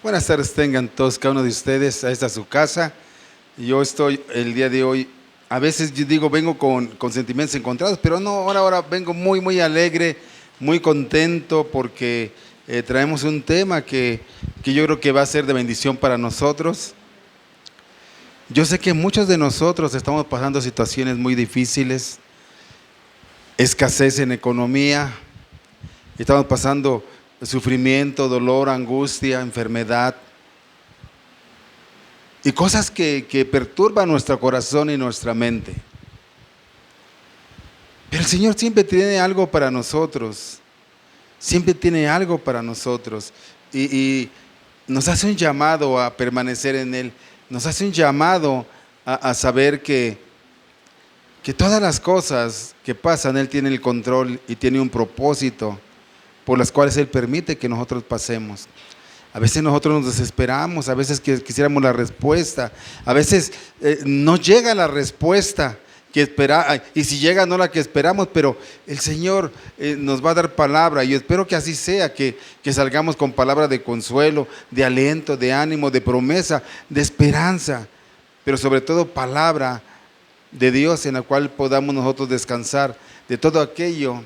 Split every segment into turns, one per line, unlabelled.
Buenas tardes tengan todos, cada uno de ustedes, a esta su casa. Yo estoy el día de hoy, a veces yo digo vengo con sentimientos encontrados, pero no, ahora vengo muy alegre, muy contento porque traemos un tema que yo creo que va a ser de bendición para nosotros. Yo sé que muchos de nosotros estamos pasando situaciones muy difíciles, escasez en economía, estamos pasando sufrimiento, dolor, angustia, enfermedad y cosas que perturban nuestro corazón y nuestra mente. Pero el Señor siempre tiene algo para nosotros, siempre tiene algo para nosotros y nos hace un llamado a permanecer en Él, nos hace un llamado a saber que todas las cosas que pasan, Él tiene el control y tiene un propósito por las cuales Él permite que nosotros pasemos. A veces nosotros nos desesperamos, a veces quisiéramos la respuesta, a veces no llega la respuesta que espera, y si llega no la que esperamos, pero el Señor nos va a dar palabra, y yo espero que así sea, que salgamos con palabra de consuelo, de aliento, de ánimo, de promesa, de esperanza, pero sobre todo palabra de Dios en la cual podamos nosotros descansar de todo aquello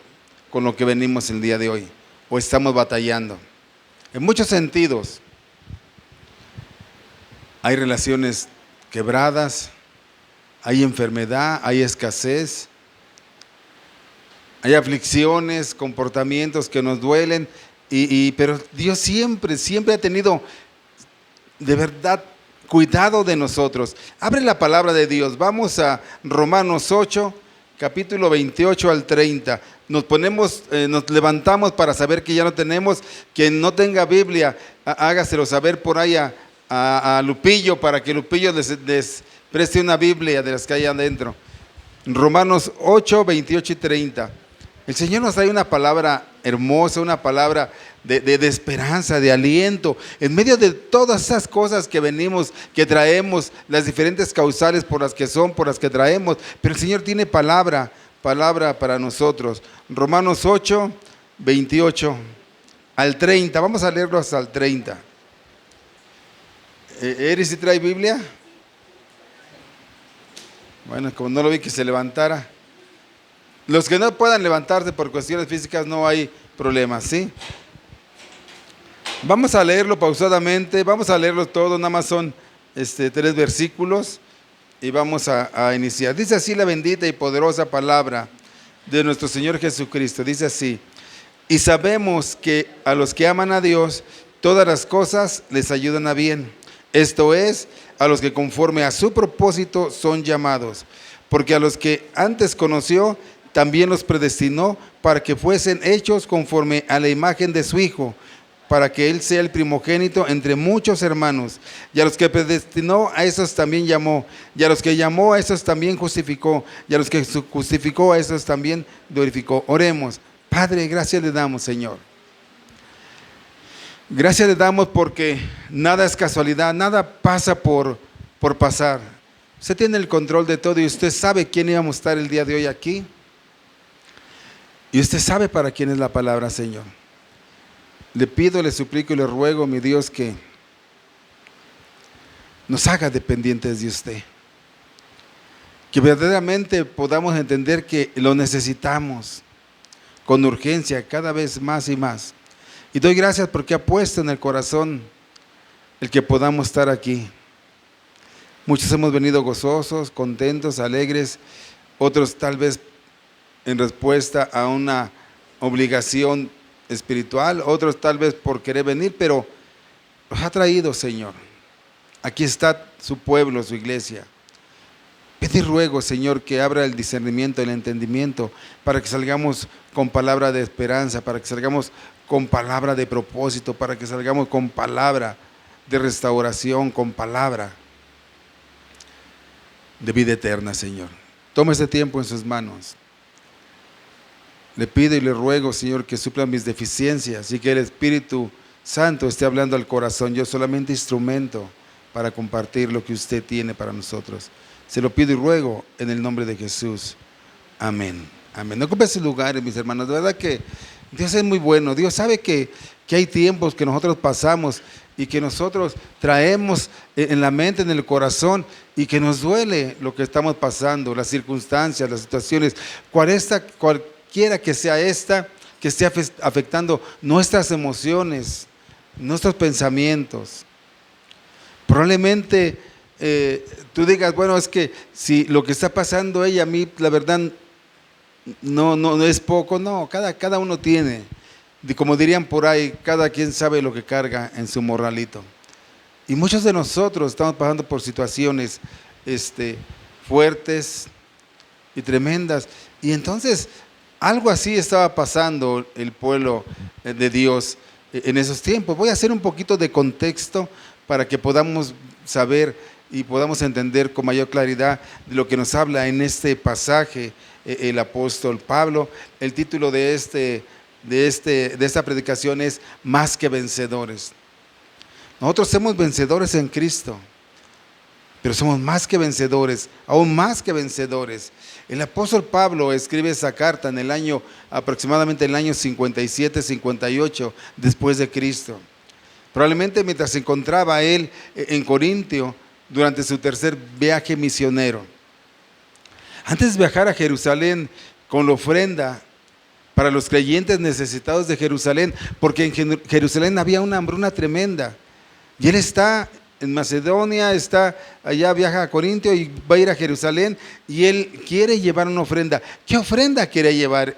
con lo que venimos el día de hoy o estamos batallando. En muchos sentidos, hay relaciones quebradas, hay enfermedad, hay escasez, hay aflicciones, comportamientos que nos duelen, pero Dios siempre ha tenido de verdad cuidado de nosotros. Abre la palabra de Dios, vamos a Romanos 8, capítulo 28 al 30. Nos levantamos para saber que ya no tenemos. Quien no tenga Biblia, hágaselo saber por ahí a Lupillo, para que Lupillo les preste una Biblia de las que hay adentro. Romanos 8, 28 y 30. El Señor nos trae una palabra hermosa, una palabra de esperanza, de aliento, en medio de todas esas cosas que venimos, que traemos, las diferentes causales por las que traemos, pero el Señor tiene palabra para nosotros. Romanos 8, 28 al 30, vamos a leerlo hasta el 30. ¿Eris si trae Biblia? Bueno, como no lo vi que se levantara. Los que no puedan levantarse por cuestiones físicas no hay problema, ¿sí? Vamos a leerlo pausadamente, vamos a leerlo todo, nada más son 3 versículos y vamos a iniciar. Dice así la bendita y poderosa palabra de nuestro Señor Jesucristo, dice así: y sabemos que a los que aman a Dios, todas las cosas les ayudan a bien, esto es, a los que conforme a su propósito son llamados, porque a los que antes conoció, también los predestinó para que fuesen hechos conforme a la imagen de su Hijo, para que Él sea el primogénito entre muchos hermanos. Y a los que predestinó, a esos también llamó. Y a los que llamó, a esos también justificó. Y a los que justificó, a esos también glorificó. Oremos. Padre, gracias le damos, Señor. Gracias le damos porque nada es casualidad, nada pasa por pasar. Usted tiene el control de todo y usted sabe quién íbamos a estar el día de hoy aquí. Y usted sabe para quién es la palabra, Señor. Le pido, le suplico y le ruego, mi Dios, que nos haga dependientes de usted. Que verdaderamente podamos entender que lo necesitamos con urgencia, cada vez más y más. Y doy gracias porque ha puesto en el corazón el que podamos estar aquí. Muchos hemos venido gozosos, contentos, alegres, otros tal vez en respuesta a una obligación espiritual, otros tal vez por querer venir, pero los ha traído, Señor. Aquí está su pueblo, su iglesia. Pido y ruego, Señor, que abra el discernimiento, el entendimiento, para que salgamos con palabra de esperanza, para que salgamos con palabra de propósito, para que salgamos con palabra de restauración, con palabra de vida eterna, Señor. Toma este tiempo en sus manos. Le pido y le ruego, Señor, que supla mis deficiencias y que el Espíritu Santo esté hablando al corazón. Yo solamente instrumento para compartir lo que usted tiene para nosotros. Se lo pido y ruego en el nombre de Jesús. Amén. Amén. No ocupe ese lugar, mis hermanos. De verdad que Dios es muy bueno. Dios sabe que hay tiempos que nosotros pasamos y que nosotros traemos en la mente, en el corazón, y que nos duele lo que estamos pasando, las circunstancias, las situaciones, cualquiera que sea esta, que esté afectando nuestras emociones, nuestros pensamientos. Probablemente tú digas, bueno, es que si lo que está pasando ella, a mí la verdad no es poco. No, cada uno tiene, como dirían por ahí, cada quien sabe lo que carga en su morralito. Y muchos de nosotros estamos pasando por situaciones fuertes y tremendas. Y entonces algo así estaba pasando el pueblo de Dios en esos tiempos. Voy a hacer un poquito de contexto para que podamos saber y podamos entender con mayor claridad de lo que nos habla en este pasaje el apóstol Pablo. El título de esta predicación es Más que vencedores. Nosotros somos vencedores en Cristo, pero somos más que vencedores, aún más que vencedores. El apóstol Pablo escribe esa carta en el año, aproximadamente el año 57, 58 después de Cristo. Probablemente mientras se encontraba él en Corintio durante su tercer viaje misionero. Antes de viajar a Jerusalén con la ofrenda para los creyentes necesitados de Jerusalén, porque en Jerusalén había una hambruna tremenda. Y él está en Macedonia, está allá, viaja a Corintio y va a ir a Jerusalén, y él quiere llevar una ofrenda. ¿Qué ofrenda quiere llevar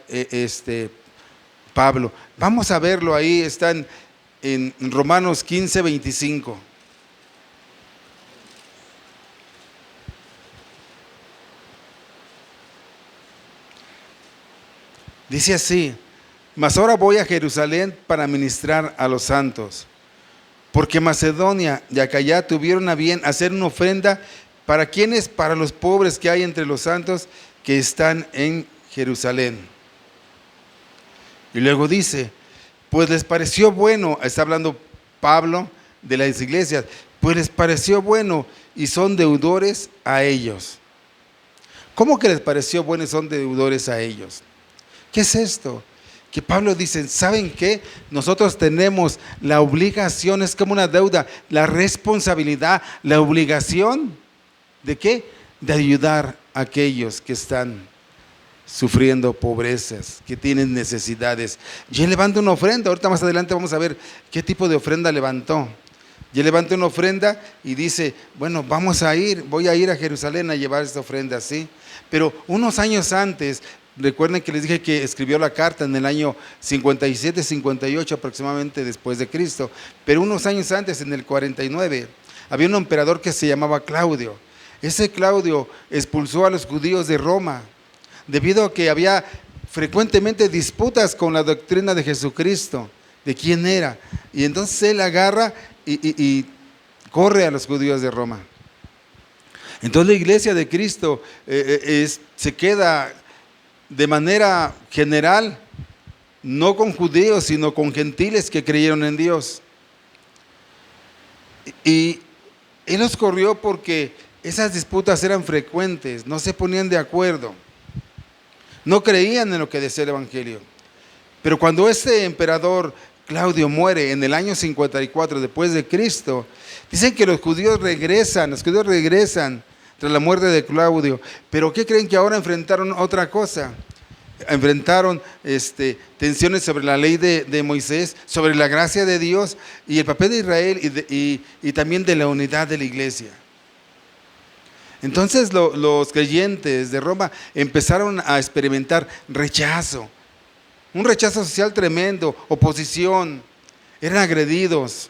Pablo? Vamos a verlo ahí, está en Romanos 15, 25. Dice así: mas ahora voy a Jerusalén para ministrar a los santos, porque Macedonia y Acaya tuvieron a bien hacer una ofrenda. ¿Para quiénes? Para los pobres que hay entre los santos que están en Jerusalén. Y luego dice, pues les pareció bueno, está hablando Pablo de las iglesias, pues les pareció bueno y son deudores a ellos. ¿Cómo que les pareció bueno y son deudores a ellos? ¿Qué es esto? Que Pablo dice, ¿saben qué? Nosotros tenemos la obligación, es como una deuda, la responsabilidad, la obligación, ¿de qué? De ayudar a aquellos que están sufriendo pobrezas, que tienen necesidades. Y él levanta una ofrenda, ahorita más adelante vamos a ver qué tipo de ofrenda levantó. Y él levanta una ofrenda y dice, bueno, voy a ir a Jerusalén a llevar esta ofrenda, ¿sí? Pero unos años antes, recuerden que les dije que escribió la carta en el año 57, 58 aproximadamente después de Cristo, pero unos años antes, en el 49, había un emperador que se llamaba Claudio. Ese Claudio expulsó a los judíos de Roma, debido a que había frecuentemente disputas con la doctrina de Jesucristo, de quién era. Y entonces él agarra y corre a los judíos de Roma. Entonces la iglesia de Cristo se queda de manera general, no con judíos, sino con gentiles que creyeron en Dios. Y él los corrió porque esas disputas eran frecuentes, no se ponían de acuerdo, no creían en lo que decía el Evangelio. Pero cuando este emperador Claudio muere en el año 54 después de Cristo, dicen que los judíos regresan tras la muerte de Claudio. Pero ¿qué creen? Que ahora enfrentaron otra cosa. Enfrentaron tensiones sobre la ley de Moisés, sobre la gracia de Dios y el papel de Israel y también de la unidad de la iglesia. Entonces los creyentes de Roma empezaron a experimentar rechazo, un rechazo social tremendo, oposición, eran agredidos.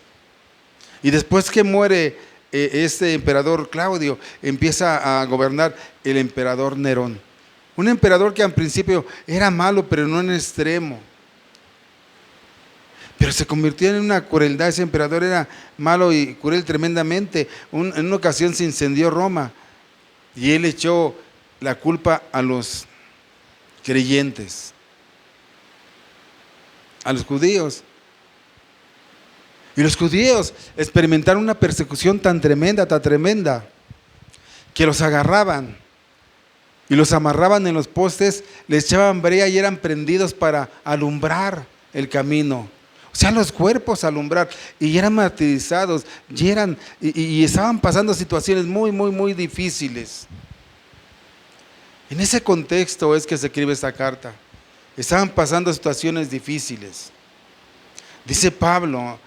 Y después que muere este emperador Claudio, empieza a gobernar el emperador Nerón. Un emperador que al principio era malo, pero no en extremo. Pero se convirtió en una crueldad. Ese emperador era malo y cruel tremendamente. En una ocasión se incendió Roma y él echó la culpa a los creyentes, a los judíos. Y los judíos experimentaron una persecución tan tremenda, que los agarraban y los amarraban en los postes, les echaban brea y eran prendidos para alumbrar el camino. O sea, los cuerpos a alumbrar, y eran martirizados, y estaban pasando situaciones muy difíciles. En ese contexto es que se escribe esta carta. Estaban pasando situaciones difíciles. Dice Pablo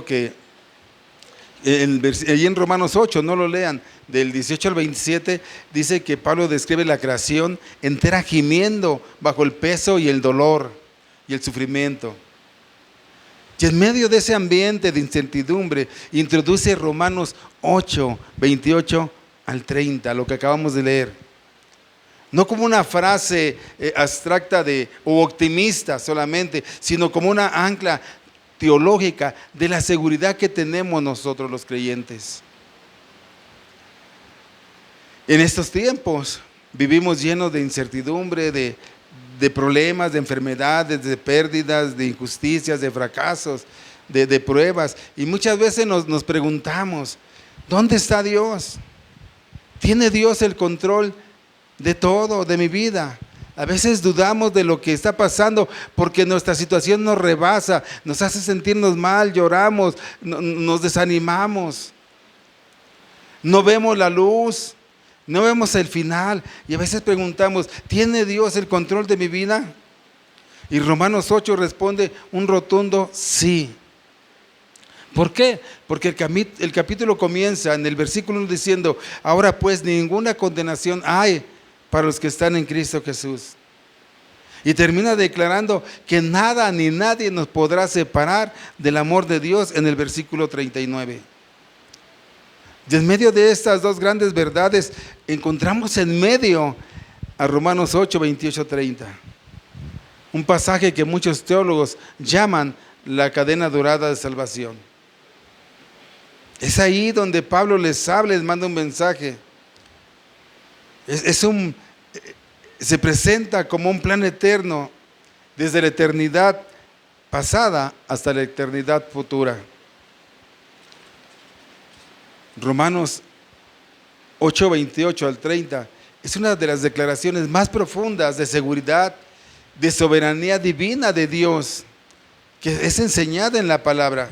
que allí en Romanos 8, no lo lean, del 18 al 27, dice que Pablo describe la creación entera gimiendo bajo el peso y el dolor y el sufrimiento. Y en medio de ese ambiente de incertidumbre, introduce Romanos 8, 28 al 30, lo que acabamos de leer. No como una frase abstracta o optimista solamente, sino como una ancla teológica de la seguridad que tenemos nosotros los creyentes. En estos tiempos vivimos llenos de incertidumbre, de problemas, de enfermedades, de pérdidas, de injusticias, de fracasos, de pruebas. Y muchas veces nos preguntamos, ¿dónde está Dios? ¿Tiene Dios el control de todo, de mi vida? A veces dudamos de lo que está pasando porque nuestra situación nos rebasa, nos hace sentirnos mal, lloramos, nos desanimamos. No vemos la luz, no vemos el final, y a veces preguntamos, ¿tiene Dios el control de mi vida? Y Romanos 8 responde un rotundo sí. ¿Por qué? Porque el capítulo comienza en el versículo 1 diciendo, ahora pues ninguna condenación hay para los que están en Cristo Jesús. Y termina declarando que nada ni nadie nos podrá separar del amor de Dios en el versículo 39. Y en medio de estas dos grandes verdades, encontramos en medio a Romanos 8, 28, 30. Un pasaje que muchos teólogos llaman la cadena dorada de salvación. Es ahí donde Pablo les habla, les manda un mensaje. Se presenta como un plan eterno desde la eternidad pasada hasta la eternidad futura. Romanos 8, 28 al 30 es una de las declaraciones más profundas de seguridad, de soberanía divina de Dios, que es enseñada en la palabra.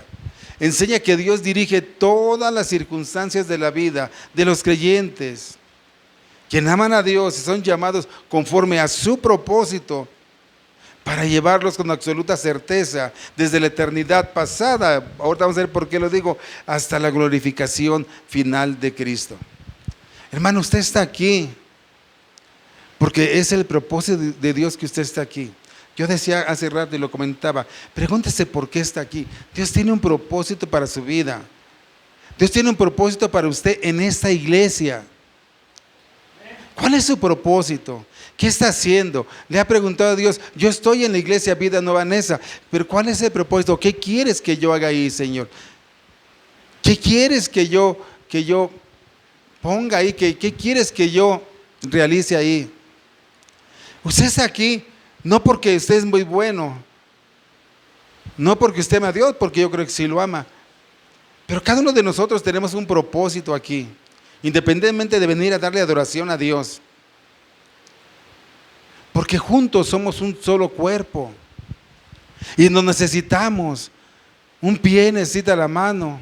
Enseña que Dios dirige todas las circunstancias de la vida de los creyentes. Quienes aman a Dios y son llamados conforme a su propósito para llevarlos con absoluta certeza desde la eternidad pasada, ahorita vamos a ver por qué lo digo, hasta la glorificación final de Cristo. Hermano, usted está aquí porque es el propósito de Dios que usted está aquí. Yo decía hace rato y lo comentaba, pregúntese por qué está aquí. Dios tiene un propósito para su vida. Dios tiene un propósito para usted en esta iglesia. ¿Cuál es su propósito? ¿Qué está haciendo? Le ha preguntado a Dios, yo estoy en la iglesia Vida Nueva Neza, pero ¿cuál es el propósito? ¿Qué quieres que yo haga ahí, Señor? ¿Qué quieres que yo ponga ahí? ¿Qué quieres que yo realice ahí? Usted está aquí no porque usted es muy bueno, no porque usted ama a Dios, porque yo creo que sí lo ama, pero cada uno de nosotros tenemos un propósito aquí, independientemente de venir a darle adoración a Dios, porque juntos somos un solo cuerpo y nos necesitamos. Un pie necesita la mano,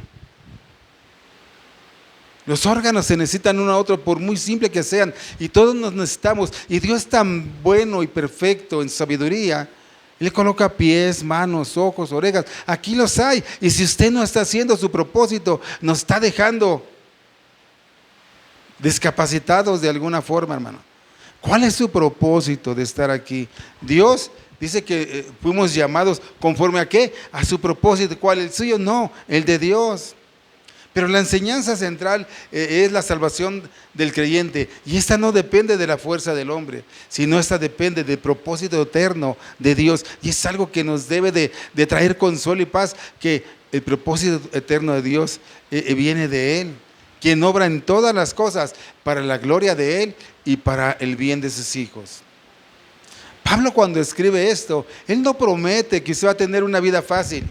los órganos se necesitan uno a otro por muy simple que sean, y todos nos necesitamos. Y Dios es tan bueno y perfecto en sabiduría, Él coloca pies, manos, ojos, orejas, aquí los hay. Y si usted no está haciendo su propósito, nos está dejando discapacitados de alguna forma, hermano. ¿Cuál es su propósito de estar aquí? Dios dice que fuimos llamados conforme a ¿qué? A su propósito. ¿Cuál? ¿El suyo? No, el de Dios. Pero la enseñanza central es la salvación del creyente, y esta no depende de la fuerza del hombre, sino esta depende del propósito eterno de Dios, y es algo que nos debe de traer consuelo y paz, que el propósito eterno de Dios viene de Él, quien obra en todas las cosas para la gloria de Él y para el bien de sus hijos. Pablo, cuando escribe esto, él no promete que usted va a tener una vida fácil.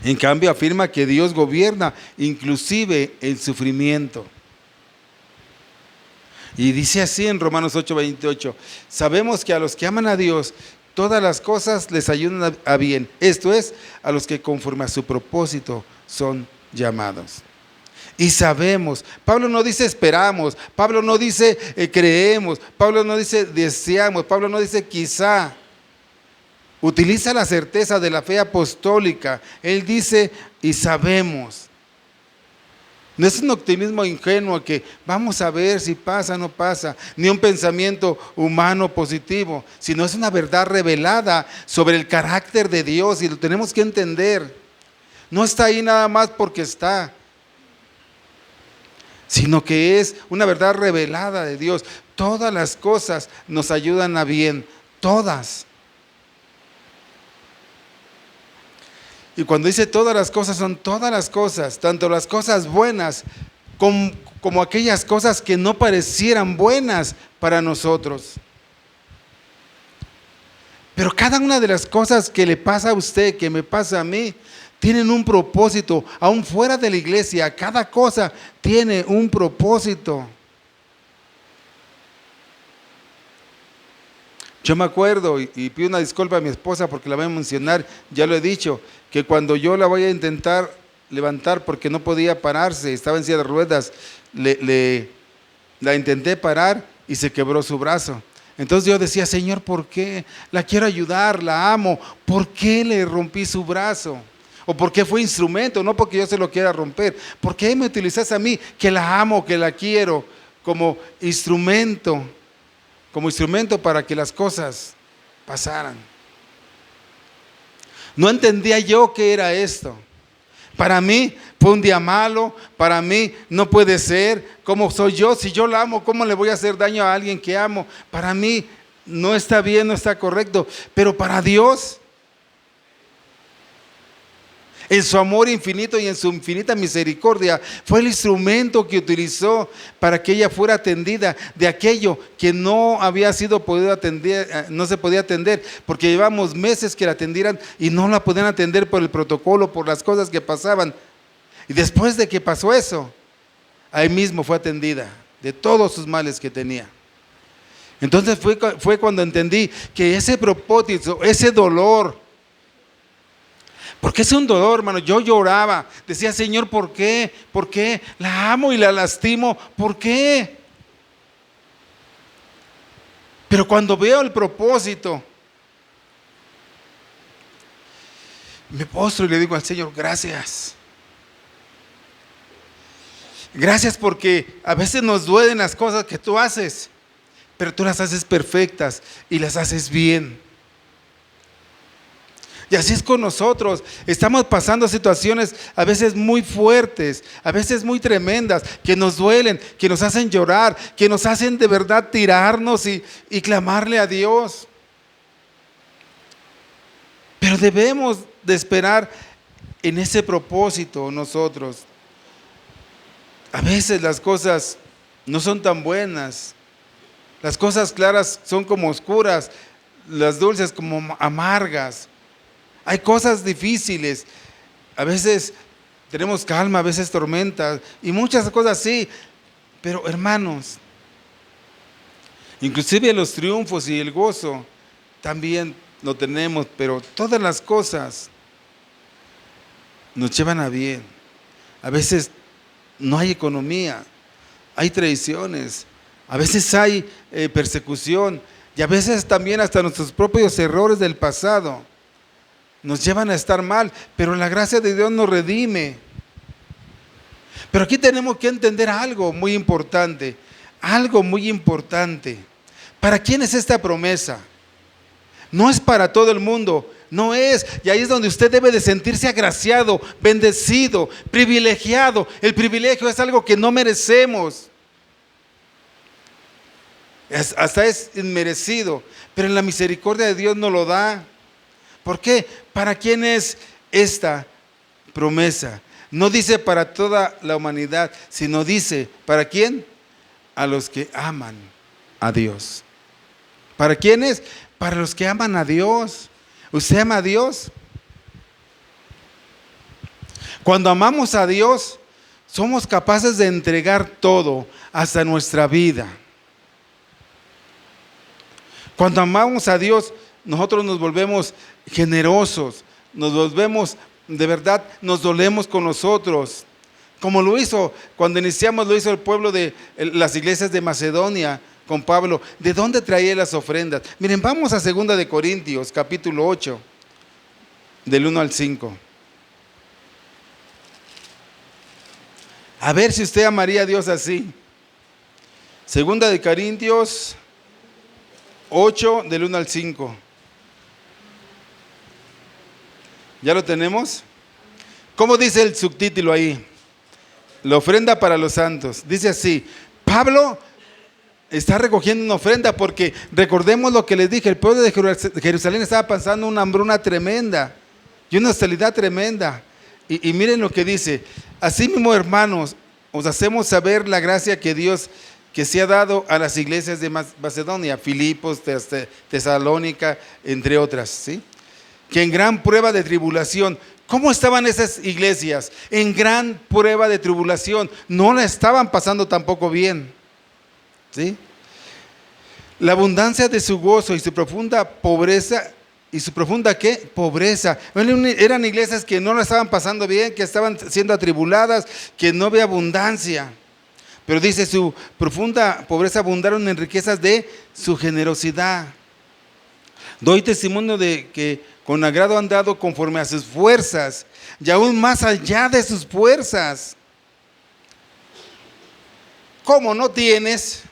En cambio, afirma que Dios gobierna inclusive el sufrimiento. Y dice así en Romanos 8:28, sabemos que a los que aman a Dios, todas las cosas les ayudan a bien. Esto es, a los que conforme a su propósito son llamados. Y sabemos, Pablo no dice esperamos, Pablo no dice creemos, Pablo no dice deseamos, Pablo no dice quizá. Utiliza la certeza de la fe apostólica. Él dice y sabemos. No es un optimismo ingenuo que vamos a ver si pasa o no pasa, ni un pensamiento humano positivo, sino es una verdad revelada sobre el carácter de Dios y lo tenemos que entender. No está ahí nada más porque está, sino que es una verdad revelada de Dios. Todas las cosas nos ayudan a bien, todas. Y cuando dice todas las cosas, son todas las cosas, tanto las cosas buenas como aquellas cosas que no parecieran buenas para nosotros. Pero cada una de las cosas que le pasa a usted, que me pasa a mí, tienen un propósito, aún fuera de la iglesia. Cada cosa tiene un propósito. Yo me acuerdo, y pido una disculpa a mi esposa porque la voy a mencionar, ya lo he dicho, que cuando yo la voy a intentar levantar porque no podía pararse, estaba en silla de ruedas, la intenté parar y se quebró su brazo. Entonces yo decía, Señor, ¿por qué? La quiero ayudar, la amo, ¿por qué le rompí su brazo? ¿O por qué fue instrumento? No porque yo se lo quiera romper. ¿Por qué me utilizas a mí, que la amo, que la quiero, como instrumento para que las cosas pasaran? No entendía yo qué era esto. Para mí fue un día malo, para mí no puede ser. ¿Cómo soy yo? Si yo la amo, ¿cómo le voy a hacer daño a alguien que amo? Para mí no está bien, no está correcto. Pero para Dios, en su amor infinito y en su infinita misericordia, fue el instrumento que utilizó para que ella fuera atendida de aquello que no había sido podido atender, no se podía atender, porque llevamos meses que la atendieran y no la podían atender por el protocolo, por las cosas que pasaban. Y después de que pasó eso, ahí mismo fue atendida de todos sus males que tenía. Entonces fue cuando entendí que ese propósito, ese dolor, porque es un dolor, hermano. Yo lloraba, decía, Señor, ¿por qué? ¿Por qué? La amo y la lastimo, ¿por qué? Pero cuando veo el propósito, me postro y le digo al Señor, gracias. Gracias porque a veces nos duelen las cosas que tú haces, pero tú las haces perfectas y las haces bien. Y así es con nosotros. Estamos pasando situaciones a veces muy fuertes, a veces muy tremendas, que nos duelen, que nos hacen llorar, que nos hacen de verdad tirarnos y clamarle a Dios. Pero debemos de esperar en ese propósito nosotros. A veces las cosas no son tan buenas. Las cosas claras son como oscuras, las dulces como amargas. Hay cosas difíciles, a veces tenemos calma, a veces tormentas y muchas cosas así, pero hermanos, inclusive los triunfos y el gozo también lo tenemos, pero todas las cosas nos llevan a bien. A veces no hay economía, hay traiciones, a veces hay persecución y a veces también hasta nuestros propios errores del pasado nos llevan a estar mal, pero la gracia de Dios nos redime. Pero aquí tenemos que entender algo muy importante, ¿Para quién es esta promesa? No es para todo el mundo, no es, y ahí es donde usted debe de sentirse agraciado, bendecido, privilegiado. El privilegio es algo que no merecemos. Hasta es inmerecido, pero en la misericordia de Dios nos lo da. ¿Por qué? ¿Para quién es esta promesa? No dice para toda la humanidad, sino dice, ¿para quién? A los que aman a Dios. ¿Para quiénes? Para los que aman a Dios. ¿Usted ama a Dios? Cuando amamos a Dios, somos capaces de entregar todo, hasta nuestra vida. Cuando amamos a Dios, nosotros nos volvemos generosos, nos volvemos, de verdad, nos dolemos con nosotros. Como lo hizo, cuando iniciamos, lo hizo el pueblo de las iglesias de Macedonia con Pablo. ¿De dónde traía las ofrendas? Miren, vamos a 2 de Corintios, capítulo 8, del 1 al 5. A ver si usted amaría a Dios así. 2 de Corintios 8, del 1 al 5. ¿Ya lo tenemos? ¿Cómo dice el subtítulo ahí? La ofrenda para los santos. Dice así: Pablo está recogiendo una ofrenda porque recordemos lo que les dije, el pueblo de Jerusalén estaba pasando una hambruna tremenda y una hostilidad tremenda. Y miren lo que dice: así mismo, hermanos, os hacemos saber la gracia que Dios que se ha dado a las iglesias de Macedonia, Filipos, Tesalónica, entre otras, ¿sí? Que en gran prueba de tribulación. ¿Cómo estaban esas iglesias? En gran prueba de tribulación. No la estaban pasando tampoco bien, ¿sí? La abundancia de su gozo y su profunda pobreza. ¿Y su profunda qué? Pobreza. Eran iglesias que no la estaban pasando bien, que estaban siendo atribuladas, que no había abundancia. Pero dice: su profunda pobreza abundaron en riquezas de su generosidad. Doy testimonio de que con agrado han dado conforme a sus fuerzas, y aún más allá de sus fuerzas. ¿Cómo no tienes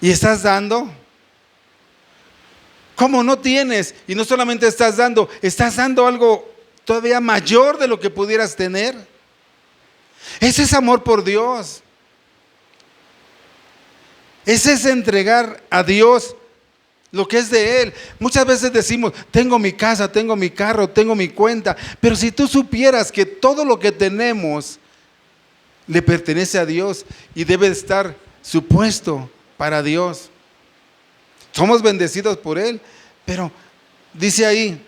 y estás dando? ¿Cómo no tienes y no solamente estás dando algo todavía mayor de lo que pudieras tener? Ese es amor por Dios. Ese es entregar a Dios lo que es de Él. Muchas veces decimos: tengo mi casa, tengo mi carro, tengo mi cuenta. Pero si tú supieras que todo lo que tenemos le pertenece a Dios y debe estar supuesto para Dios. Somos bendecidos por Él, pero dice ahí,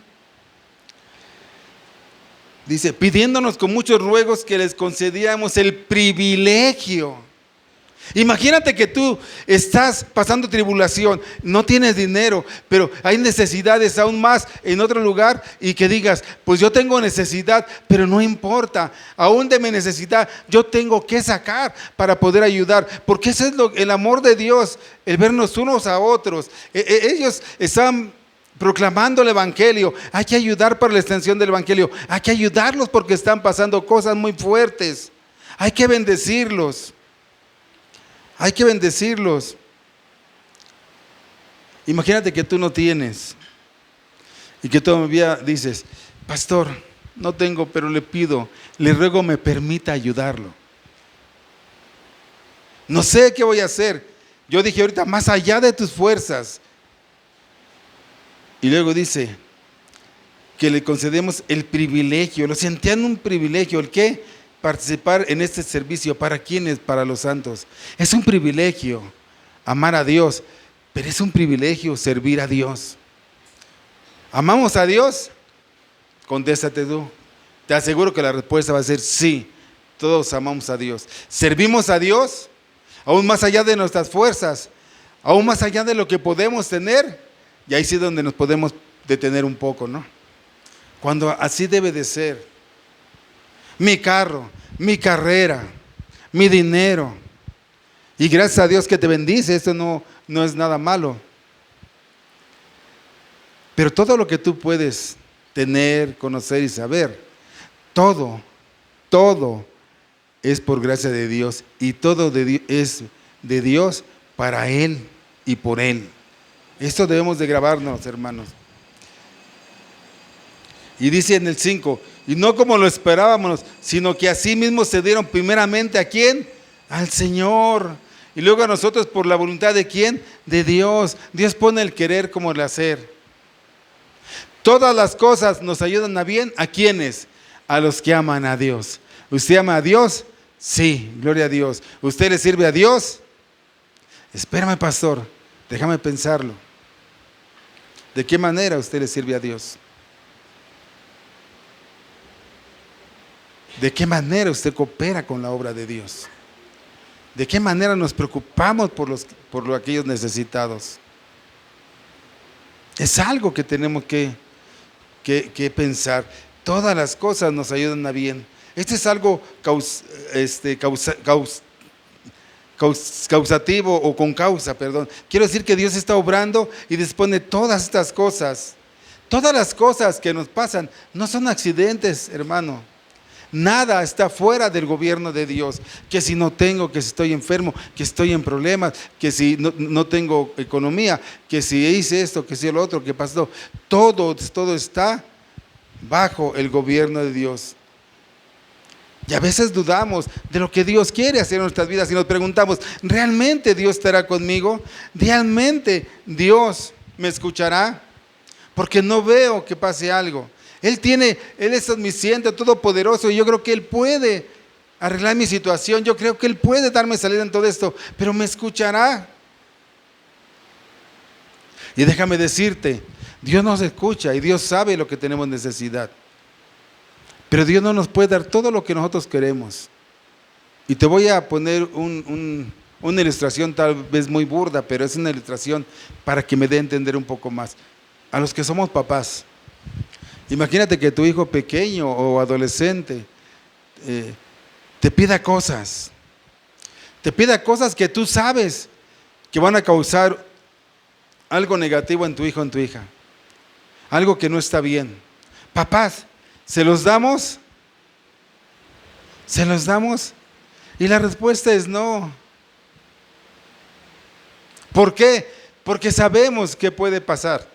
pidiéndonos con muchos ruegos que les concediéramos el privilegio. Imagínate que tú estás pasando tribulación, no tienes dinero, pero hay necesidades aún más en otro lugar, y que digas: pues yo tengo necesidad, pero no importa, aún de mi necesidad yo tengo que sacar para poder ayudar, porque ese es el amor de Dios, el vernos unos a otros. Ellos están proclamando el evangelio, hay que ayudar para la extensión del evangelio, hay que ayudarlos porque están pasando cosas muy fuertes, hay que bendecirlos. Hay que bendecirlos. Imagínate que tú no tienes y que todavía dices: pastor, no tengo, pero le pido, le ruego me permita ayudarlo. No sé qué voy a hacer. Yo dije ahorita: más allá de tus fuerzas. Y luego dice que le concedemos el privilegio. Lo sentían un privilegio. ¿El qué? Participar en este servicio. ¿Para quiénes? Para los santos. Es un privilegio amar a Dios, pero es un privilegio servir a Dios. ¿Amamos a Dios? Contéstate tú. Te aseguro que la respuesta va a ser sí. Todos amamos a Dios. ¿Servimos a Dios? Aún más allá de nuestras fuerzas, aún más allá de lo que podemos tener. Y ahí sí donde nos podemos detener un poco, ¿no? Cuando así debe de ser. Mi carro, mi carrera, mi dinero. Y gracias a Dios que te bendice, esto no es nada malo. Pero todo lo que tú puedes tener, conocer y saber, todo es por gracia de Dios. Y todo es de Dios para Él y por Él. Esto debemos de grabarnos, hermanos. Y dice en el 5: y no como lo esperábamos, sino que así mismo se dieron primeramente ¿a quién? Al Señor. Y luego a nosotros por la voluntad ¿de quién? De Dios. Dios pone el querer como el hacer. Todas las cosas nos ayudan a bien. ¿A quiénes? A los que aman a Dios. ¿Usted ama a Dios? Sí, gloria a Dios. ¿Usted le sirve a Dios? Espérame, pastor, déjame pensarlo. ¿De qué manera usted le sirve a Dios? ¿De qué manera usted coopera con la obra de Dios? ¿De qué manera nos preocupamos por aquellos necesitados? Es algo que tenemos que pensar. Todas las cosas nos ayudan a bien. Este es algo causativo o con causa, perdón. Quiero decir que Dios está obrando y dispone todas estas cosas. Todas las cosas que nos pasan no son accidentes, hermano. Nada está fuera del gobierno de Dios. Que si no tengo, que si estoy enfermo, que estoy en problemas, que si no tengo economía, que si hice esto, que si lo otro, que pasó. Todo está bajo el gobierno de Dios. Y a veces dudamos de lo que Dios quiere hacer en nuestras vidas y nos preguntamos, ¿realmente Dios estará conmigo? ¿Realmente Dios me escuchará? Porque no veo que pase algo. Él es omnisciente, todopoderoso, y yo creo que Él puede arreglar mi situación. Yo creo que Él puede darme salida en todo esto, pero ¿me escuchará? Y déjame decirte, Dios nos escucha y Dios sabe lo que tenemos necesidad. Pero Dios no nos puede dar todo lo que nosotros queremos. Y te voy a poner una ilustración tal vez muy burda, pero es una ilustración para que me dé a entender un poco más. A los que somos papás, imagínate que tu hijo pequeño o adolescente te pida cosas. Te pida cosas que tú sabes que van a causar algo negativo en tu hijo o en tu hija. Algo que no está bien. Papás, ¿se los damos? ¿Se los damos? Y la respuesta es no. ¿Por qué? Porque sabemos qué puede pasar.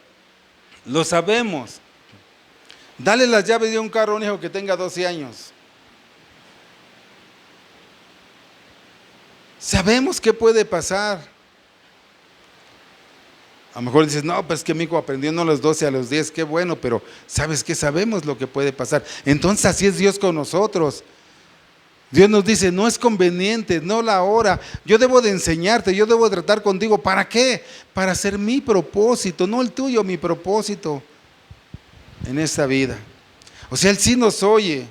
Lo sabemos. Dale las llaves de un carro a un hijo que tenga 12 años. Sabemos qué puede pasar. A lo mejor dices, no, pues que mi hijo aprendió no a los 12, a los 10, qué bueno, pero ¿sabes qué? Sabemos lo que puede pasar. Entonces así es Dios con nosotros. Dios nos dice, no es conveniente, no la hora. Yo debo de enseñarte, yo debo de tratar contigo. ¿Para qué? Para hacer mi propósito, no el tuyo, mi propósito en esta vida. O sea, Él sí nos oye.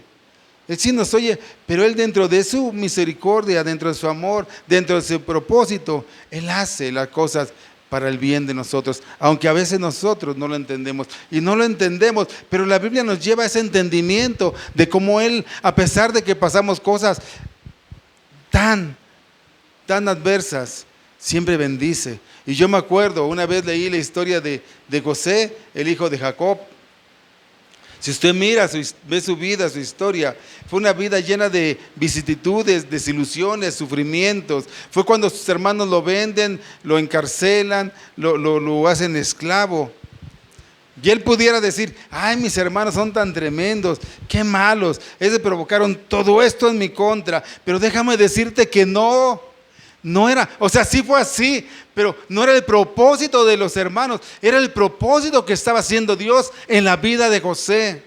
Él sí nos oye, pero Él dentro de su misericordia, dentro de su amor, dentro de su propósito, Él hace las cosas para el bien de nosotros, aunque a veces nosotros no lo entendemos y no lo entendemos, pero la Biblia nos lleva a ese entendimiento de cómo Él, a pesar de que pasamos cosas tan adversas, siempre bendice. Y yo me acuerdo, una vez leí la historia de José, el hijo de Jacob. Si usted mira, ve su vida, su historia, fue una vida llena de vicisitudes, desilusiones, sufrimientos. Fue cuando sus hermanos lo venden, lo encarcelan, lo hacen esclavo. Y él pudiera decir, ay, mis hermanos son tan tremendos, qué malos, ellos provocaron todo esto en mi contra. Pero déjame decirte que no era, o sea, sí fue así, pero no era el propósito de los hermanos, era el propósito que estaba haciendo Dios en la vida de José.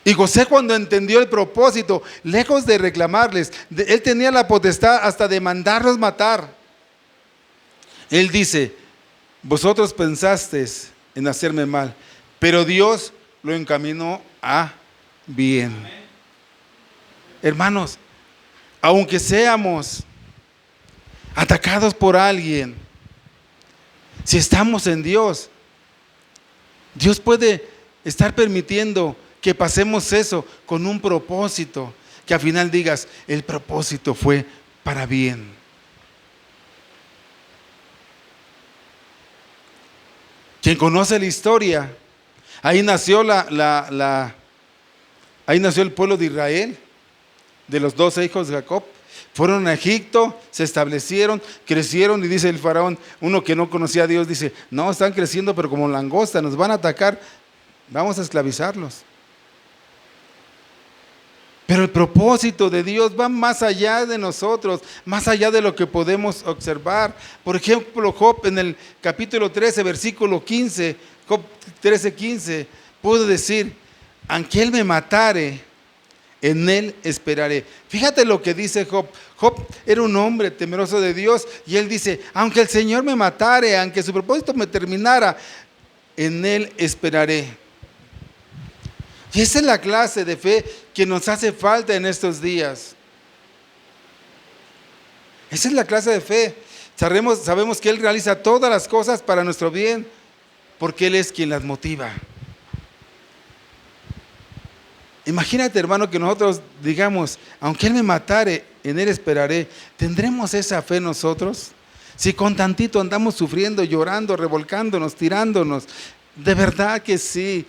Y José, cuando entendió el propósito, lejos de reclamarles, él tenía la potestad hasta de mandarlos matar. Él dice, vosotros pensasteis en hacerme mal, pero Dios lo encaminó a bien. Hermanos, aunque seamos atacados por alguien, si estamos en Dios, Dios puede estar permitiendo que pasemos eso con un propósito, que al final digas, el propósito fue para bien. Quien conoce la historia, ahí nació ahí nació el pueblo de Israel, de los 12 hijos de Jacob. Fueron a Egipto, se establecieron, crecieron, y dice el faraón, uno que no conocía a Dios, dice, no, están creciendo pero como langosta, nos van a atacar, vamos a esclavizarlos. Pero el propósito de Dios va más allá de nosotros, más allá de lo que podemos observar. Por ejemplo, Job en el capítulo 13, versículo 15, Job 13, 15, pudo decir, aunque Él me matare, en Él esperaré. Fíjate lo que dice Job. Job era un hombre temeroso de Dios y él dice, aunque el Señor me matare, aunque su propósito me terminara, en Él esperaré. Y esa es la clase de fe que nos hace falta en estos días. Esa es la clase de fe. Sabemos que Él realiza todas las cosas para nuestro bien, porque Él es quien las motiva. Imagínate, hermano, que nosotros digamos, aunque Él me matare, en Él esperaré. ¿Tendremos esa fe nosotros? Si con tantito andamos sufriendo, llorando, revolcándonos, tirándonos, de verdad que sí.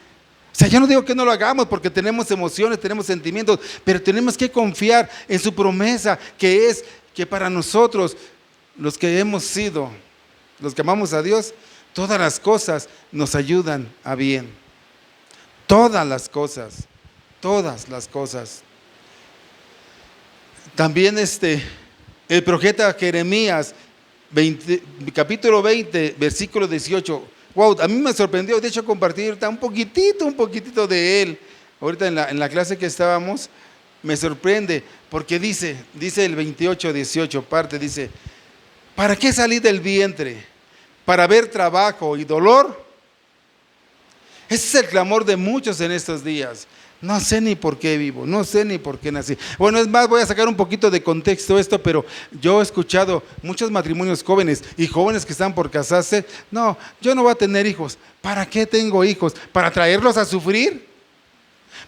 O sea, yo no digo que no lo hagamos porque tenemos emociones, tenemos sentimientos, pero tenemos que confiar en su promesa, que es que para nosotros, los que hemos sido, los que amamos a Dios, todas las cosas nos ayudan a bien. Todas las cosas. Todas las cosas. También el profeta Jeremías, capítulo 20, versículo 18. Wow, a mí me sorprendió, de hecho compartí ahorita un poquitito de él. Ahorita en la clase que estábamos, me sorprende, porque dice el 28, 18, parte, dice, ¿para qué salí del vientre? ¿Para ver trabajo y dolor? Ese es el clamor de muchos en estos días. No sé ni por qué vivo, no sé ni por qué nací. Bueno, es más, voy a sacar un poquito de contexto esto, pero yo he escuchado muchos matrimonios jóvenes y jóvenes que están por casarse. No, yo no voy a tener hijos. ¿Para qué tengo hijos? ¿Para traerlos a sufrir?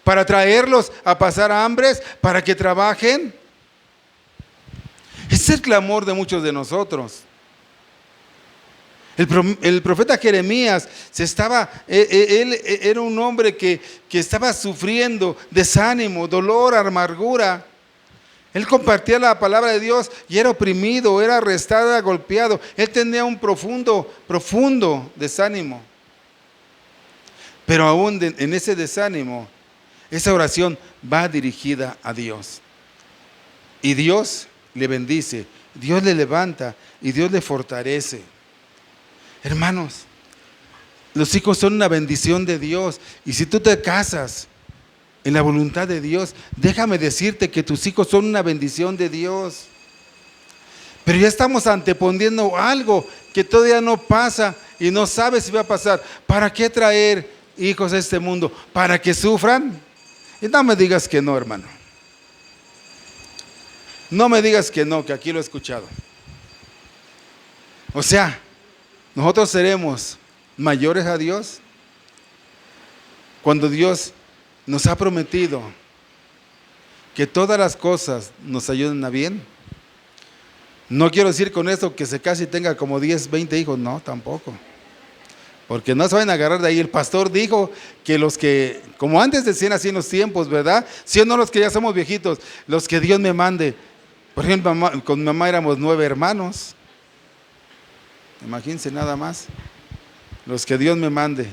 ¿Para traerlos a pasar hambres? ¿Para que trabajen? Ese es el clamor de muchos de nosotros. El profeta Jeremías él era un hombre que estaba sufriendo desánimo, dolor, amargura. Él compartía la palabra de Dios y era oprimido, era arrestado, era golpeado. Él tenía un profundo desánimo. Pero aún en ese desánimo, esa oración va dirigida a Dios. Y Dios le bendice, Dios le levanta y Dios le fortalece. Hermanos, los hijos son una bendición de Dios. Y si tú te casas en la voluntad de Dios, déjame decirte que tus hijos son una bendición de Dios. Pero ya estamos anteponiendo algo que todavía no pasa y no sabes si va a pasar. ¿Para qué traer hijos a este mundo? ¿Para que sufran? Y no me digas que no, hermano. No me digas que no, que aquí lo he escuchado. O sea, nosotros seremos mayores a Dios cuando Dios nos ha prometido que todas las cosas nos ayuden a bien. No quiero decir con esto que se case y tenga como 10, 20 hijos, no, tampoco. Porque no se van a agarrar de ahí. El pastor dijo que los que, como antes decían así en los tiempos, ¿verdad? Si o no los que ya somos viejitos, los que Dios me mande. Por ejemplo, con mi mamá éramos 9 hermanos. Imagínense nada más, los que Dios me mande.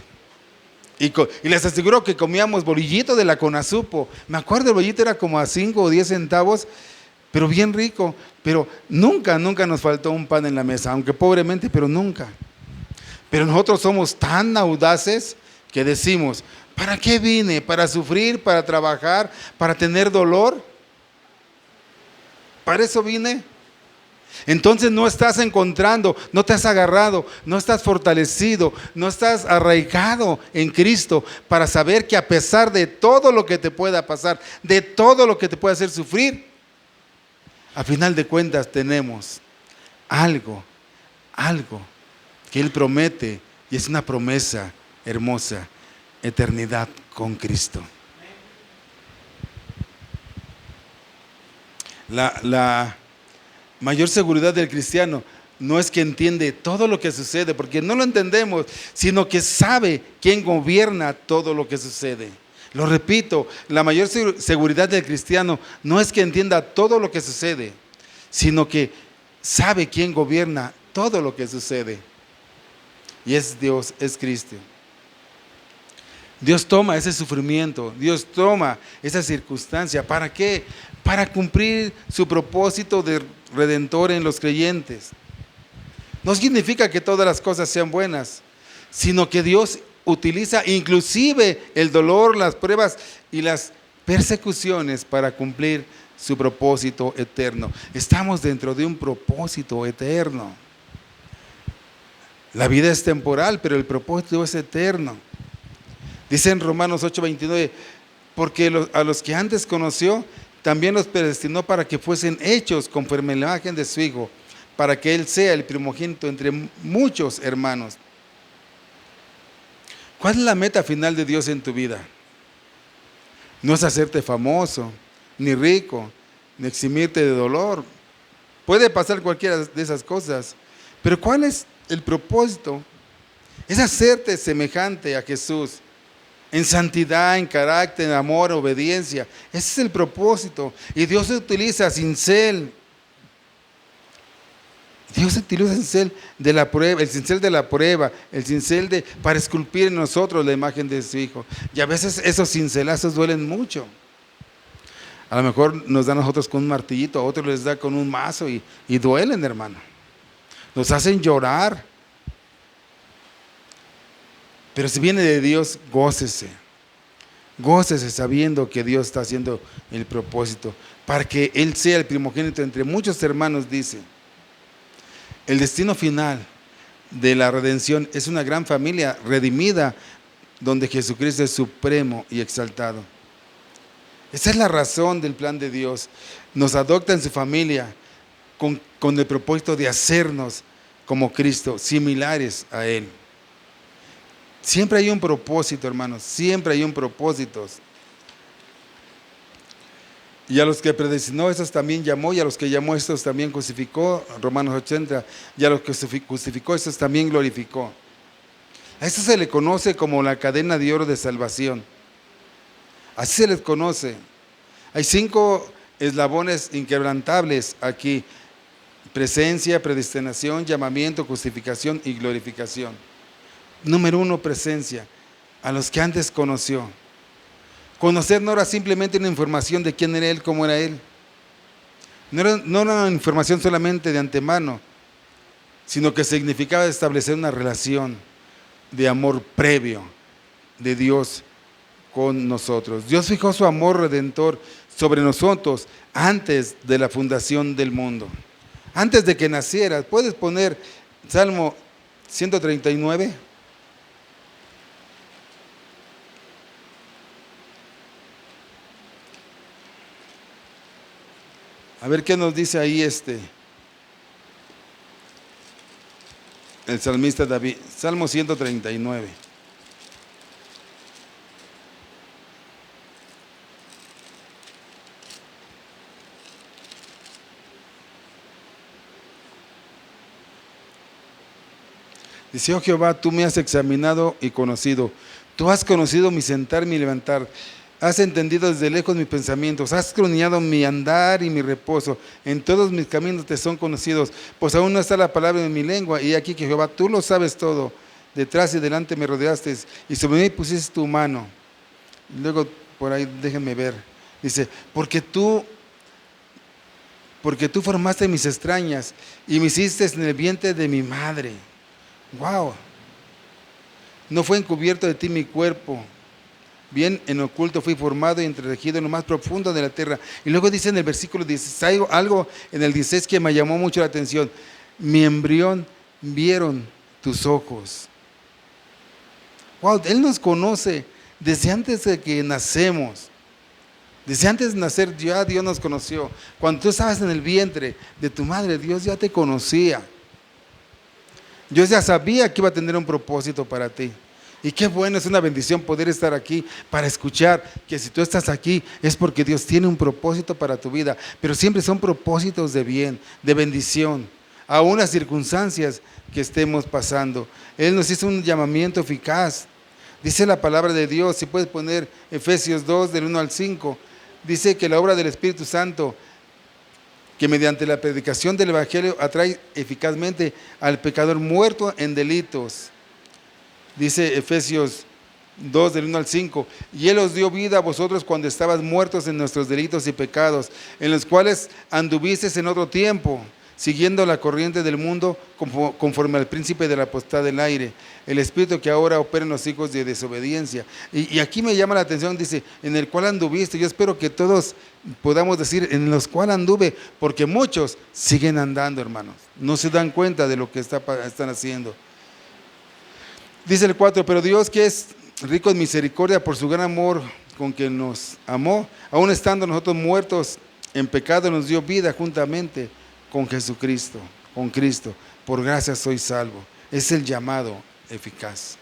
Y les aseguro que comíamos bolillito de la Conazupo. Me acuerdo, el bolillito era como a 5 o 10 centavos, pero bien rico. Pero nunca nos faltó un pan en la mesa, aunque pobremente, pero nunca. Pero nosotros somos tan audaces que decimos, ¿para qué vine? ¿Para sufrir? ¿Para trabajar? ¿Para tener dolor? ¿Para eso vine? Entonces no estás encontrando, no te has agarrado, no estás fortalecido, no estás arraigado en Cristo para saber que a pesar de todo lo que te pueda pasar, de todo lo que te pueda hacer sufrir, a final de cuentas tenemos algo que Él promete, y es una promesa hermosa: eternidad con Cristo. La mayor seguridad del cristiano no es que entiende todo lo que sucede, porque no lo entendemos, sino que sabe quién gobierna todo lo que sucede. Lo repito, la mayor seguridad del cristiano no es que entienda todo lo que sucede, sino que sabe quién gobierna todo lo que sucede. Y es Dios, es Cristo. Dios toma ese sufrimiento, Dios toma esa circunstancia. ¿Para qué? Para cumplir su propósito de redentor en los creyentes. No significa que todas las cosas sean buenas, sino que Dios utiliza inclusive el dolor, las pruebas y las persecuciones para cumplir su propósito eterno. Estamos dentro de un propósito eterno. La vida es temporal, pero el propósito es eterno. Dice en Romanos 8:29, porque a los que antes conoció, también los predestinó para que fuesen hechos conforme a la imagen de su Hijo, para que Él sea el primogénito entre muchos hermanos. ¿Cuál es la meta final de Dios en tu vida? No es hacerte famoso, ni rico, ni eximirte de dolor. Puede pasar cualquiera de esas cosas, pero ¿cuál es el propósito? Es hacerte semejante a Jesús en santidad, en carácter, en amor, obediencia. Ese es el propósito. Y Dios utiliza cincel. Dios utiliza el cincel de la prueba, el cincel para esculpir en nosotros la imagen de su Hijo. Y a veces esos cincelazos duelen mucho. A lo mejor nos da a nosotros con un martillito, a otros les da con un mazo y duelen, hermano. Nos hacen llorar. Pero si viene de Dios, gócese. Gócese sabiendo que Dios está haciendo el propósito para que Él sea el primogénito entre muchos hermanos, dice. El destino final de la redención es una gran familia redimida donde Jesucristo es supremo y exaltado. Esa es la razón del plan de Dios. Nos adopta en su familia con el propósito de hacernos como Cristo, similares a Él. Siempre hay un propósito, hermanos, siempre hay un propósito. Y a los que predestinó, estos también llamó, y a los que llamó, estos también crucificó, Romanos 80, y a los que crucificó, estos también glorificó. A esto se le conoce como la cadena de oro de salvación. Así se les conoce. Hay 5 eslabones inquebrantables aquí: presencia, predestinación, llamamiento, justificación y glorificación. Número 1, presencia, a los que antes conoció. Conocer no era simplemente una información de quién era Él, cómo era Él. No era una información solamente de antemano, sino que significaba establecer una relación de amor previo de Dios con nosotros. Dios fijó su amor redentor sobre nosotros antes de la fundación del mundo. Antes de que nacieras. ¿Puedes poner Salmo 139? A ver qué nos dice ahí el salmista David. Salmo 139. Dice: oh Jehová, tú me has examinado y conocido. Tú has conocido mi sentar, mi levantar. Has entendido desde lejos mis pensamientos. Has escudriñado mi andar y mi reposo. En todos mis caminos te son conocidos. Pues aún no está la palabra en mi lengua. Y aquí que Jehová, tú lo sabes todo. Detrás y delante me rodeaste y sobre mí pusiste tu mano. Y luego por ahí déjenme ver. Dice: porque tú formaste mis extrañas y me hiciste en el vientre de mi madre. Wow. No fue encubierto de ti mi cuerpo. Bien en oculto fui formado y entretejido en lo más profundo de la tierra. Y luego dice en el versículo 16, hay algo en el 16 que me llamó mucho la atención. Mi embrión vieron tus ojos. Wow, Él nos conoce desde antes de que nacemos. Desde antes de nacer ya Dios nos conoció. Cuando tú estabas en el vientre de tu madre, Dios ya te conocía. Dios ya sabía que iba a tener un propósito para ti. Y qué bueno, es una bendición poder estar aquí para escuchar que si tú estás aquí es porque Dios tiene un propósito para tu vida, pero siempre son propósitos de bien, de bendición, aún las circunstancias que estemos pasando. Él nos hizo un llamamiento eficaz. Dice la palabra de Dios, si puedes poner Efesios 2 del 1 al 5, dice que la obra del Espíritu Santo, que mediante la predicación del Evangelio atrae eficazmente al pecador muerto en delitos. Dice Efesios 2 del 1 al 5, y Él os dio vida a vosotros cuando estabas muertos en nuestros delitos y pecados, en los cuales anduvisteis en otro tiempo, siguiendo la corriente del mundo conforme al príncipe de la potestad del aire, el espíritu que ahora opera en los hijos de desobediencia. Y aquí me llama la atención, dice, en el cual anduviste. Yo espero que todos podamos decir, en los cual anduve, porque muchos siguen andando, hermanos, no se dan cuenta de lo que están haciendo. Dice el 4, pero Dios, que es rico en misericordia por su gran amor con que nos amó, aun estando nosotros muertos en pecado, nos dio vida juntamente con Jesucristo. con Cristo. Por gracia soy salvo. Es el llamado eficaz.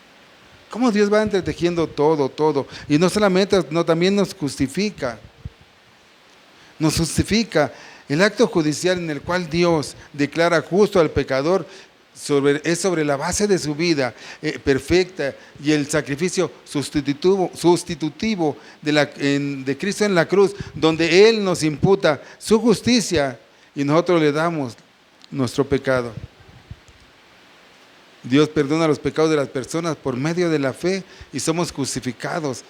¿Cómo Dios va entretejiendo todo? Y no solamente, no, también nos justifica. Nos justifica. El acto judicial en el cual Dios declara justo al pecador es sobre la base de su vida perfecta y el sacrificio sustitutivo de Cristo en la cruz, donde Él nos imputa su justicia y nosotros le damos nuestro pecado. Dios perdona los pecados de las personas por medio de la fe y somos justificados.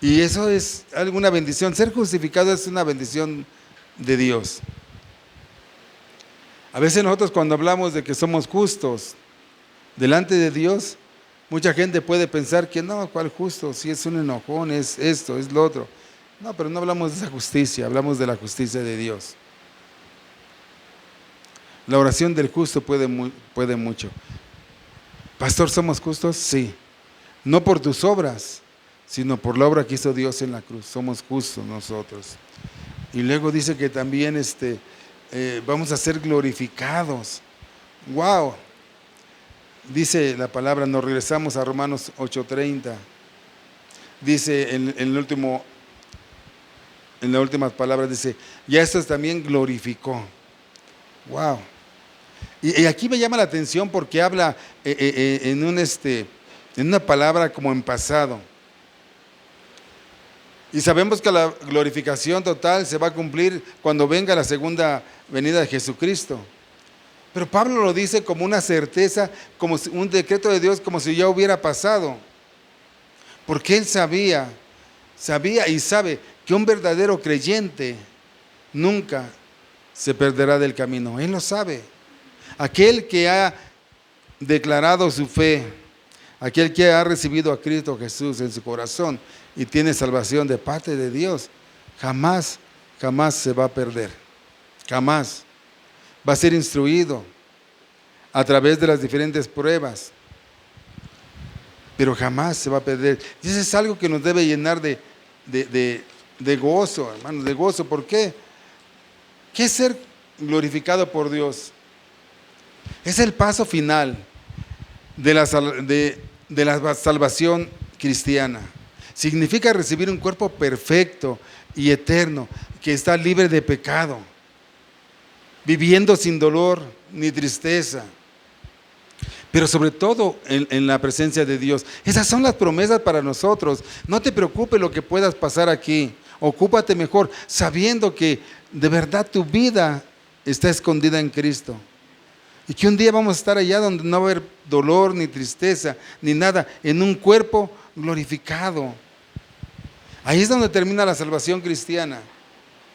Y eso es alguna bendición. Ser justificado es una bendición de Dios. A veces nosotros cuando hablamos de que somos justos delante de Dios, mucha gente puede pensar que no, ¿cuál justo? Si es un enojón, es esto, es lo otro. No, pero no hablamos de esa justicia, hablamos de la justicia de Dios. La oración del justo puede mucho. Pastor, ¿somos justos? Sí. No por tus obras, sino por la obra que hizo Dios en la cruz. Somos justos nosotros. Y luego dice que también vamos a ser glorificados. ¡Wow! Dice la palabra, nos regresamos a Romanos 8:30. Dice en las últimas palabras, dice, ya esto también glorificó. ¡Wow! Y aquí me llama la atención porque habla en una palabra como en pasado. Y sabemos que la glorificación total se va a cumplir cuando venga la segunda venida de Jesucristo. Pero Pablo lo dice como una certeza, como un decreto de Dios, como si ya hubiera pasado. Porque él sabía y sabe que un verdadero creyente nunca se perderá del camino. Él lo sabe. Aquel que ha declarado su fe, aquel que ha recibido a Cristo Jesús en su corazón y tiene salvación de parte de Dios, jamás se va a perder. Jamás. Va a ser instruido a través de las diferentes pruebas, pero jamás se va a perder. Y eso es algo que nos debe llenar de gozo, hermanos, de gozo. ¿Por qué? ¿Qué es ser glorificado por Dios? Es el paso final de la salvación cristiana. Significa recibir un cuerpo perfecto y eterno, que está libre de pecado, viviendo sin dolor ni tristeza, pero sobre todo en la presencia de Dios. Esas son las promesas para nosotros. No te preocupes lo que puedas pasar aquí. Ocúpate mejor sabiendo que de verdad tu vida está escondida en Cristo. Y que un día vamos a estar allá donde no va a haber dolor, ni tristeza, ni nada, en un cuerpo glorificado. Ahí es donde termina la salvación cristiana,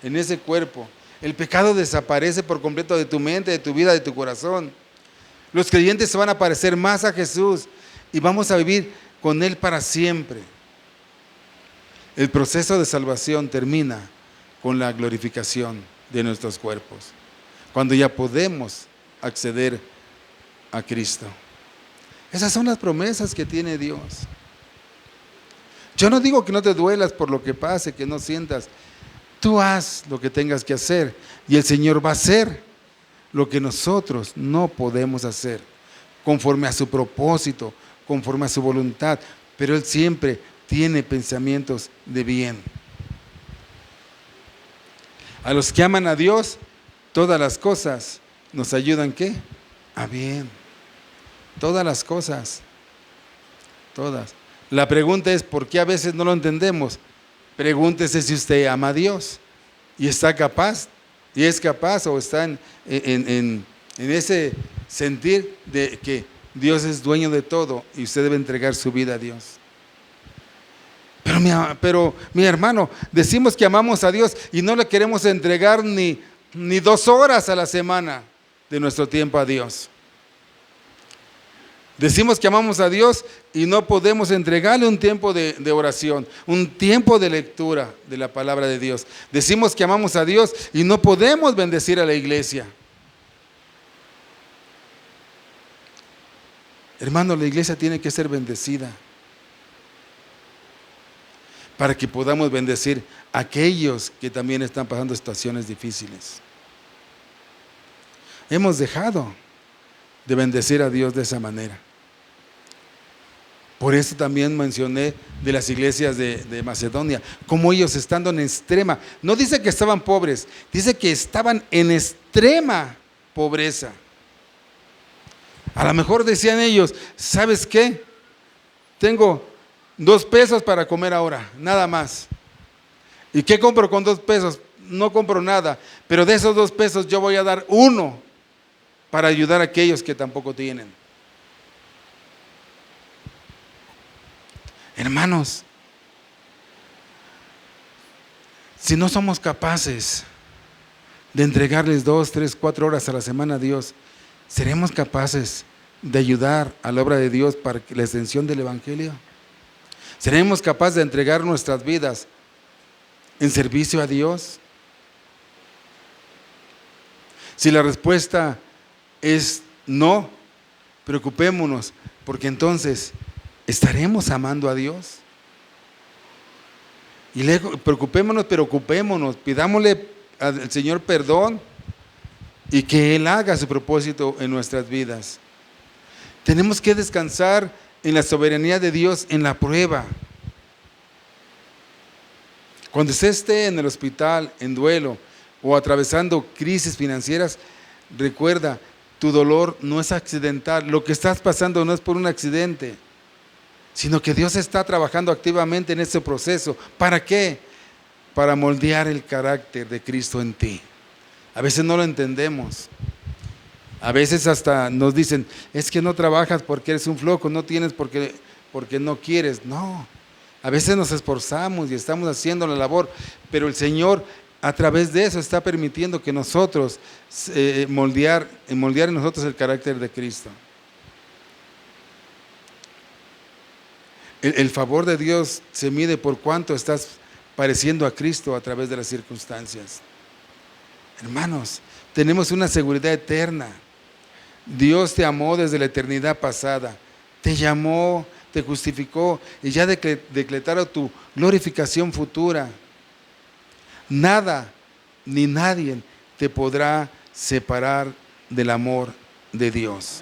en ese cuerpo. El pecado desaparece por completo de tu mente, de tu vida, de tu corazón. Los creyentes se van a parecer más a Jesús y vamos a vivir con Él para siempre. El proceso de salvación termina con la glorificación de nuestros cuerpos, cuando ya podemos acceder a Cristo. Esas son las promesas que tiene Dios. Yo no digo que no te duelas por lo que pase, que no sientas. Tú haz lo que tengas que hacer y el Señor va a hacer lo que nosotros no podemos hacer, conforme a su propósito, conforme a su voluntad. Pero Él siempre tiene pensamientos de bien. A los que aman a Dios, todas las cosas nos ayudan, ¿qué? A bien. Todas las cosas. Todas. La pregunta es, ¿por qué a veces no lo entendemos? Pregúntese si usted ama a Dios y está capaz, y es capaz o está en ese sentir de que Dios es dueño de todo y usted debe entregar su vida a Dios. Pero mi hermano, decimos que amamos a Dios y no le queremos entregar ni 2 horas a la semana de nuestro tiempo a Dios. Decimos que amamos a Dios y no podemos entregarle un tiempo de oración, un tiempo de lectura de la palabra de Dios. Decimos que amamos a Dios y no podemos bendecir a la iglesia. Hermano, la iglesia tiene que ser bendecida para que podamos bendecir a aquellos que también están pasando situaciones difíciles. Hemos dejado de bendecir a Dios de esa manera. Por eso también mencioné de las iglesias de Macedonia, como ellos estando en extrema, no dice que estaban pobres, dice que estaban en extrema pobreza. A lo mejor decían ellos, ¿sabes qué? Tengo 2 pesos para comer ahora, nada más. ¿Y qué compro con 2 pesos? No compro nada, pero de esos 2 pesos yo voy a dar 1 para ayudar a aquellos que tampoco tienen. Hermanos, si no somos capaces de entregarles 2, 3, 4 horas a la semana a Dios, ¿seremos capaces de ayudar a la obra de Dios para la extensión del Evangelio? ¿Seremos capaces de entregar nuestras vidas en servicio a Dios? Si la respuesta es no, preocupémonos, porque entonces ¿estaremos amando a Dios? Y luego, preocupémonos, pidámosle al Señor perdón y que Él haga su propósito en nuestras vidas. Tenemos que descansar en la soberanía de Dios en la prueba. Cuando usted esté en el hospital, en duelo o atravesando crisis financieras, recuerda, tu dolor no es accidental. Lo que estás pasando no es por un accidente, sino que Dios está trabajando activamente en ese proceso. ¿Para qué? Para moldear el carácter de Cristo en ti. A veces no lo entendemos. A veces hasta nos dicen, es que no trabajas porque eres un flojo, no tienes porque no quieres. No, a veces nos esforzamos y estamos haciendo la labor, pero el Señor a través de eso está permitiendo que nosotros moldear en nosotros el carácter de Cristo. El favor de Dios se mide por cuánto estás pareciendo a Cristo a través de las circunstancias. Hermanos, tenemos una seguridad eterna. Dios te amó desde la eternidad pasada, te llamó, te justificó y ya declaró tu glorificación futura. Nada ni nadie te podrá separar del amor de Dios.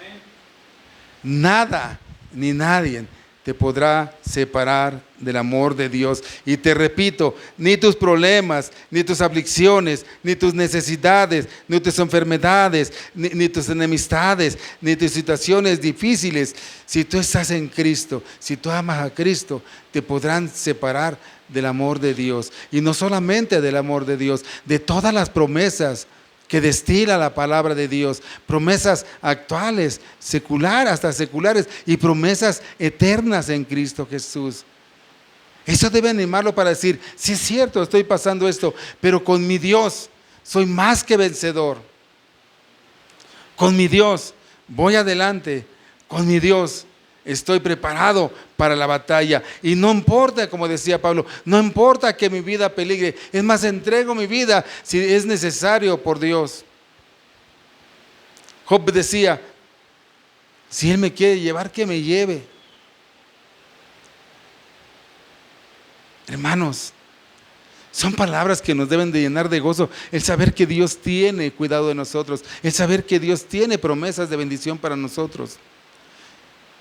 Nada ni nadie te podrá separar del amor de Dios. Y te repito, ni tus problemas, ni tus aflicciones, ni tus necesidades, ni tus enfermedades, ni tus enemistades, ni tus situaciones difíciles, si tú estás en Cristo, si tú amas a Cristo, te podrán separar del amor de Dios. Y no solamente del amor de Dios, de todas las promesas que destila la palabra de Dios, promesas actuales, hasta seculares, y promesas eternas en Cristo Jesús. Eso debe animarlo para decir, sí es cierto, estoy pasando esto, pero con mi Dios soy más que vencedor. Con mi Dios voy adelante, con mi Dios estoy preparado para la batalla. Y no importa, como decía Pablo, no importa que mi vida peligre. Es más, entrego mi vida si es necesario por Dios. Job decía, si Él me quiere llevar, que me lleve. Hermanos, son palabras que nos deben de llenar de gozo. El saber que Dios tiene cuidado de nosotros. El saber que Dios tiene promesas de bendición para nosotros.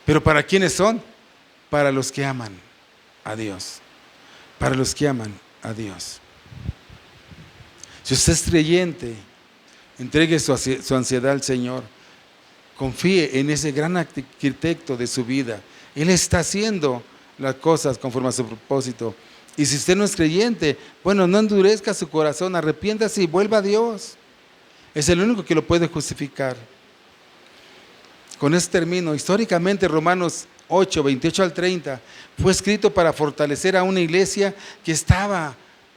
¿Pero para quiénes son? Para los que aman a Dios. Para los que aman a Dios. Si usted es creyente, entregue su ansiedad al Señor. Confíe en ese gran arquitecto de su vida. Él está haciendo las cosas conforme a su propósito. Y si usted no es creyente, bueno, no endurezca su corazón, arrepiéntase y vuelva a Dios. Es el único que lo puede justificar. Con este término, históricamente Romanos 8, 28 al 30 fue escrito para fortalecer a una iglesia que estaba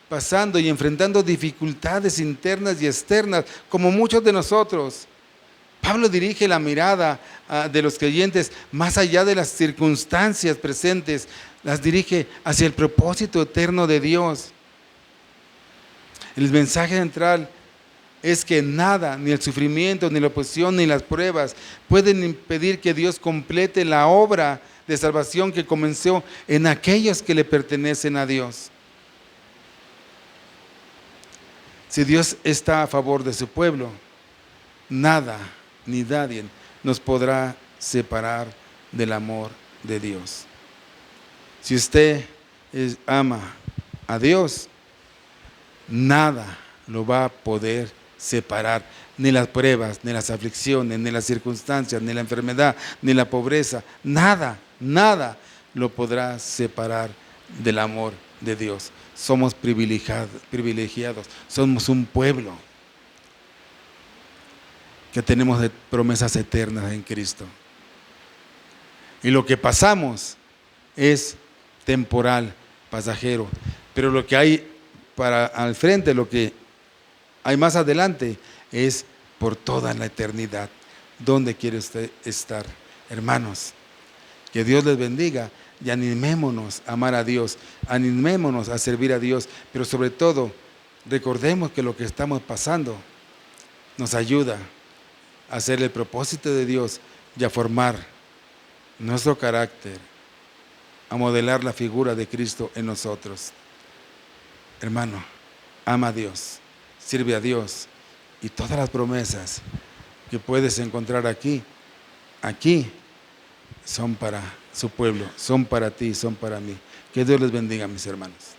pasando y enfrentando dificultades internas y externas, como muchos de nosotros. Pablo dirige la mirada de los creyentes más allá de las circunstancias presentes, las dirige hacia el propósito eterno de Dios. El mensaje central es que nada, ni el sufrimiento, ni la oposición, ni las pruebas pueden impedir que Dios complete la obra de salvación que comenzó en aquellos que le pertenecen a Dios. Si Dios está a favor de su pueblo, nada ni nadie nos podrá separar del amor de Dios. Si usted ama a Dios, nada lo va a poder separar, ni las pruebas, ni las aflicciones, ni las circunstancias, ni la enfermedad, ni la pobreza, nada, nada lo podrá separar del amor de Dios. Somos privilegiados, somos un pueblo que tenemos promesas eternas en Cristo. Y lo que pasamos es temporal, pasajero, pero lo que hay para al frente, lo que hay más adelante, es por toda la eternidad. ¿Dónde quiere usted estar? Hermanos, que Dios les bendiga y animémonos a amar a Dios, animémonos a servir a Dios, pero sobre todo, recordemos que lo que estamos pasando nos ayuda a hacer el propósito de Dios y a formar nuestro carácter, a modelar la figura de Cristo en nosotros. Hermano, ama a Dios, sirve a Dios, y todas las promesas que puedes encontrar aquí son para su pueblo, son para ti, son para mí. Que Dios les bendiga, mis hermanos.